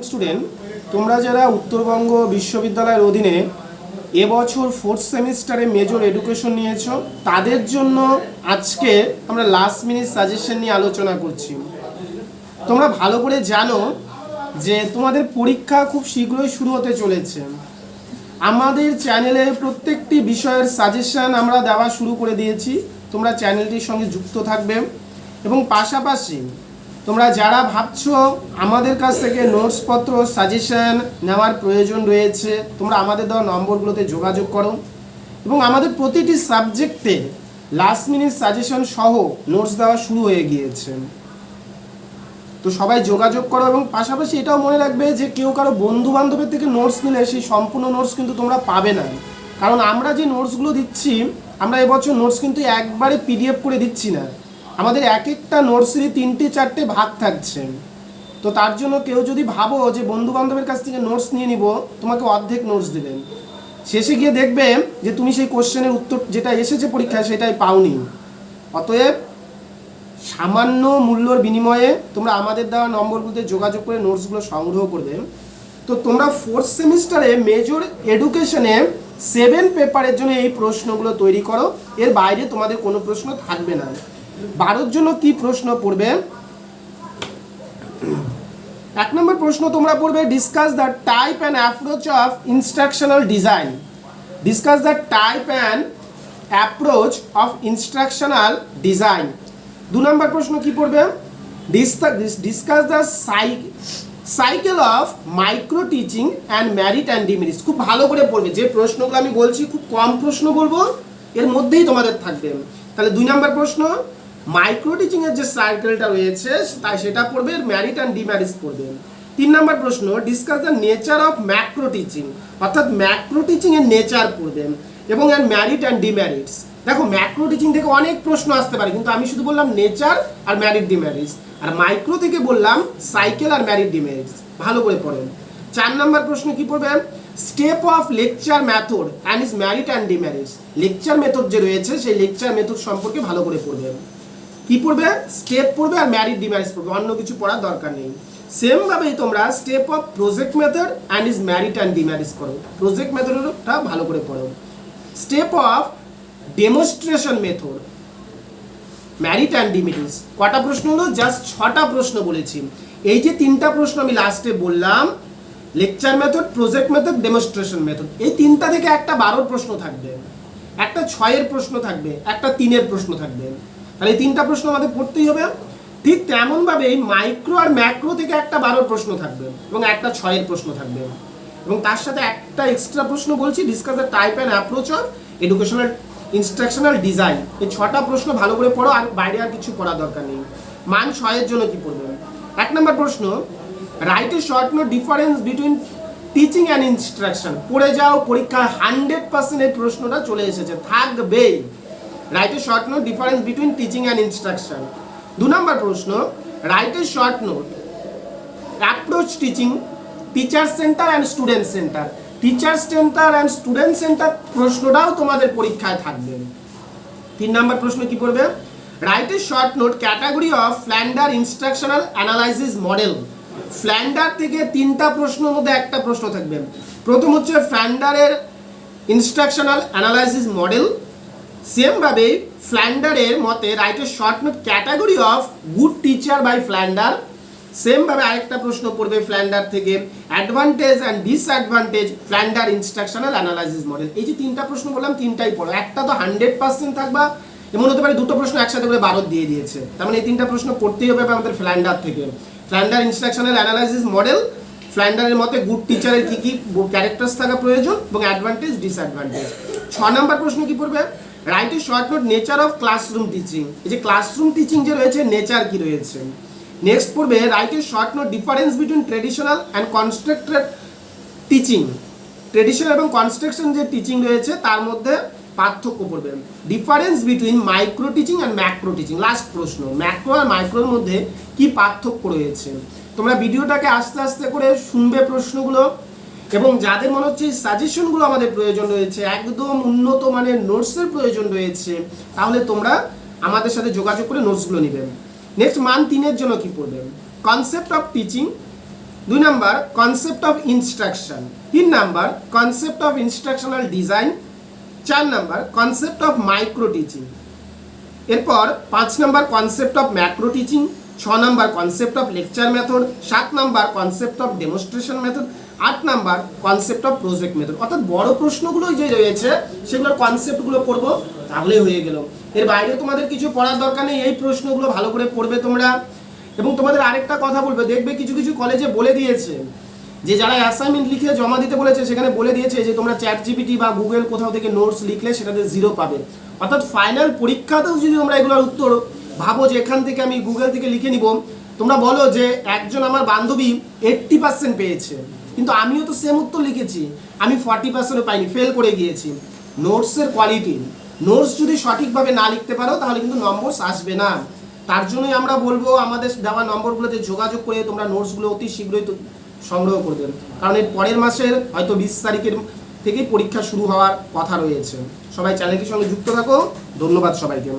Student, তোমরা যারা উত্তরবঙ্গ বিশ্ববিদ্যালয়ের অধীনে এবছর 4th সেমিস্টারে মেজর এডুকেশন নিয়েছো, তাদের জন্য আজকে আমরা লাস্ট মিনিট সাজেশন নিয়ে আলোচনা করছি। তোমরা ভালো করে জানো যে তোমাদের পরীক্ষা খুব শীঘ্রই শুরু হতে চলেছে। আমাদের চ্যানেলে প্রত্যেকটি বিষয়ের সাজেশন আমরা দেওয়া শুরু করে দিয়েছি। তোমরা চ্যানেলটির সঙ্গে যুক্ত থাকবে এবং পাশাপাশি তোমরা যারা ভাবছো আমাদের কাছ থেকে নোটসপত্র সাজেশন নেওয়ার প্রয়োজন রয়েছে, তোমরা আমাদের দেওয়া নম্বরগুলোতে যোগাযোগ করো এবং আমাদের প্রতিটি সাবজেক্টে লাস্ট মিনিট সাজেশন সহ নোটস দেওয়া শুরু হয়ে গিয়েছে। তো সবাই যোগাযোগ করো এবং পাশাপাশি এটাও মনে রাখবে যে কেউ কারো বন্ধু বান্ধবের থেকে নোটস নিলে সেই সম্পূর্ণ নোটস কিন্তু তোমরা পাবে না, কারণ আমরা যে নোটসগুলো দিচ্ছি, আমরা এবছর নোটস কিন্তু একবারে পিডিএফ করে দিচ্ছি না। আমাদের এক একটা নোটসেরই 3-4টে ভাগ থাকছে। তো তার জন্য কেউ যদি ভাবো যে বন্ধু বান্ধবের কাছ থেকে নোটস নিয়ে নিব, তোমাকে অর্ধেক নোটস দেবেন, শেষে গিয়ে দেখবে যে তুমি সেই কোশ্চেনের উত্তর যেটা এসেছে পরীক্ষায় সেটাই পাওনি। অতএব সামান্য মূল্যর বিনিময়ে তোমরা আমাদের দেওয়া নম্বরগুলোতে যোগাযোগ করে নোটসগুলো সংগ্রহ করবে। তো তোমরা 4th সেমিস্টারে মেজর এডুকেশনে 7 পেপারের জন্য এই প্রশ্নগুলো তৈরি করো। এর বাইরে তোমাদের কোনো প্রশ্ন থাকবে না। 12 জন্য কি প্রশ্ন পড়বে? 1 নম্বর প্রশ্ন তোমরা পড়বে discuss the type and approach of instructional design. Discuss the type and approach of instructional design. 2 নম্বর প্রশ্ন কি পড়বে? Discuss the cycle of micro teaching and merit and demerits. খুব ভালো করে পড়বে, যে প্রশ্নগুলো আমি বলছি খুব কম প্রশ্ন বলবো, এর মধ্যেই তোমাদের থাকবে। তাহলে 2 নম্বর প্রশ্ন মাইক্রো টিচিংয়ের যে সার্কেলটা রয়েছে তাই সেটা পড়বে, মেরিট অ্যান্ড ডিমেরিটস পড়বে। 3 নম্বর প্রশ্ন discuss the nature of macro teaching, অর্থাৎ ম্যাক্রো টিচিংয়ের নেচার পড়বে এবং এর মেরিট অ্যান্ড ডিমেরিটস। দেখো ম্যাক্রো টিচিং থেকে অনেক প্রশ্ন আসতে পারে, কিন্তু আমি শুধু বললাম নেচার আর মেরিট ডিমেরিটস, আর মাইক্রো থেকে বললাম সাইকেল আর মেরিট ডিমেরিটস। ভালো করে পড়েন। 4 নম্বর প্রশ্ন কি পড়বে? Step of lecture method and is merit and demerits. Lecture method যে রয়েছে সেই লেকচার মেথড সম্পর্কে ভালো করে পড়বে। কি পড়বে? স্টেপ পড়বে আর মেরিট ডিমেরিটস পড়বে, অন্য কিছু পড়ার দরকার নেই। সেম ভাবেই তোমরা step of project method and is merit and demerits পড়ো, প্রজেক্ট মেথডটা ভালো করে পড়ো। Step of demonstration method, merit and demerits. কটা প্রশ্ন হলো? জাস্ট 6টা প্রশ্ন বলেছি। এই যে 3টা প্রশ্ন আমি লাস্টে বললাম, lecture method, project method, demonstration method, এই 3টা থেকে একটা 12 প্রশ্ন থাকবে, একটা 6-এর প্রশ্ন থাকবে, একটা 3-এর প্রশ্ন থাকবে। তাহলে এই 3টা প্রশ্ন আমাদের পড়তেই হবে। ঠিক তেমনভাবে এই মাইক্রো আর ম্যাক্রো থেকে একটা 12 প্রশ্ন থাকবে এবং একটা 6-এর প্রশ্ন থাকবে, এবং তার সাথে একটা এক্সট্রা প্রশ্ন বলছি, discuss the type and approach of educational instructional design. এই 6টা প্রশ্ন ভালো করে পড়ো, আর বাইরে আর কিছু পড়া দরকার নেই। মান 6-এর জন্য কি পড়বে? 1 নম্বর প্রশ্ন write a short note difference between teaching and instruction. পড়ে যাও, পরীক্ষায় 100% এই প্রশ্নটা চলে এসেছে, থাকবেই। Write a short note difference between teaching and instruction. 2 নম্বর প্রশ্ন write a short note approach teaching, teacher centre and student centre. Teacher centre and student centre প্রশ্নটাও তোমাদের পরীক্ষায় থাকবে। 3 নম্বর প্রশ্ন কি পড়বে? Write a short note category of Flanders instructional analysis model. ফ্ল্যান্ডার থেকে 3টা প্রশ্নের মধ্যে একটা প্রশ্ন থাকবে। প্রথম হচ্ছে ফ্ল্যান্ডারের ইনস্ট্রাকশনাল অ্যানালাইসিস মডেল। সেমভাবে ফ্ল্যান্ডারের মতে write a short note category of good teacher by Flanders. সেমভাবে আরেকটা প্রশ্ন পড়বে ফ্ল্যান্ডার থেকে, advantage and disadvantage Flanders instructional analysis model. এই যে 3টা প্রশ্ন বললাম, 3টাই পড়ো। একটা তো 100% থাকবা, এমন হতে পারে 2টো প্রশ্ন একসাথে করে 12 দিয়ে দিয়েছে, তার মানে এই 3টা প্রশ্ন পড়তেই হবে আমাদের ফ্ল্যান্ডার থেকে। ফ্ল্যান্ডার ইনস্ট্রাকশনাল অ্যানালাইসিস মডেল, ফ্ল্যান্ডারের মতে গুড টিচারের কী কী ক্যারেক্টার্স থাকা প্রয়োজন এবং অ্যাডভান্টেজ ডিসঅ্যাডভান্টেজ। 6 নম্বর প্রশ্ন কি পড়বে? Write a short note nature of classroom teaching. এই যে ক্লাসরুম টিচিং যে রয়েছে, নেচার কি রয়েছে। নেক্সট পড়বে write a short note difference between traditional and constructed teaching. Traditional এবং কনস্ট্রাকশন যে টিচিং রয়েছে তার মধ্যে পার্থক্য পড়বে। Difference between micro teaching and macro teaching. Last প্রশ্ন, ম্যাক্রো আর মাইক্রোর মধ্যে কি পার্থক্য রয়েছে। তোমরা ভিডিওটাকে আস্তে আস্তে করে শুনবে প্রশ্নগুলো, এবং যাদের মনে হচ্ছে সাজেশনগুলো আমাদের প্রয়োজন রয়েছে, একদম উন্নত মানের নোটসের প্রয়োজন রয়েছে, তাহলে তোমরা আমাদের সাথে যোগাযোগ করে নোটসগুলো নেবেন। নেক্সট মান 3-এর জন্য কি পড়বেন? Concept of teaching, 2 number concept of instruction, 3 number concept of instructional design, 4 number concept of micro teaching. এরপর 5 number concept of macro teaching, 6 number concept of lecture method, 7 number concept of demonstration method, 8 number concept of project method. অর্থাৎ বড় প্রশ্নগুলো যে রয়েছে সেগুলোর কনসেপ্টগুলো পড়বো, তাহলেই হয়ে গেল। এর বাইরে তোমাদের কিছু পড়ার দরকার নেই, এই প্রশ্নগুলো ভালো করে পড়বে তোমরা। এবং তোমাদের আরেকটা কথা বলবে, দেখবে কিছু কিছু কলেজে বলে দিয়েছে যে যারা অ্যাসাইনমেন্ট লিখে জমা দিতে বলেছে সেখানে বলে দিয়েছে যে তোমরা চ্যাট জিপিটি বা গুগল কোথাও থেকে নোটস লিখলে সেটাতে 0 পাবে। অর্থাৎ ফাইনাল পরীক্ষাতেও যদি তোমরা এগুলোর উত্তর ভাবো যে এখান থেকে আমি গুগল থেকে লিখে নিব, তোমরা বলো যে একজন আমার বান্ধবী 80% পেয়েছে, কিন্তু আমিও তো সেম উত্তর লিখেছি, আমি 40%ও পাইনি, ফেল করে গিয়েছি। নোটসের কোয়ালিটি, নোটস যদি সঠিকভাবে না লিখতে পারো তাহলে কিন্তু নম্বর আসবে না। তার জন্যই আমরা বলবো আমাদের দেওয়া নম্বরগুলোতে যোগাযোগ করে তোমরা নোটসগুলো অতি শীঘ্রই সংগ্রহ করবেন, কারণ এর পরের মাসের হয়তো 20 তারিখের থেকেই পরীক্ষা শুরু হওয়ার কথা রয়েছে। সবাই চ্যানেলটির সঙ্গে যুক্ত থাকো। ধন্যবাদ সবাইকে।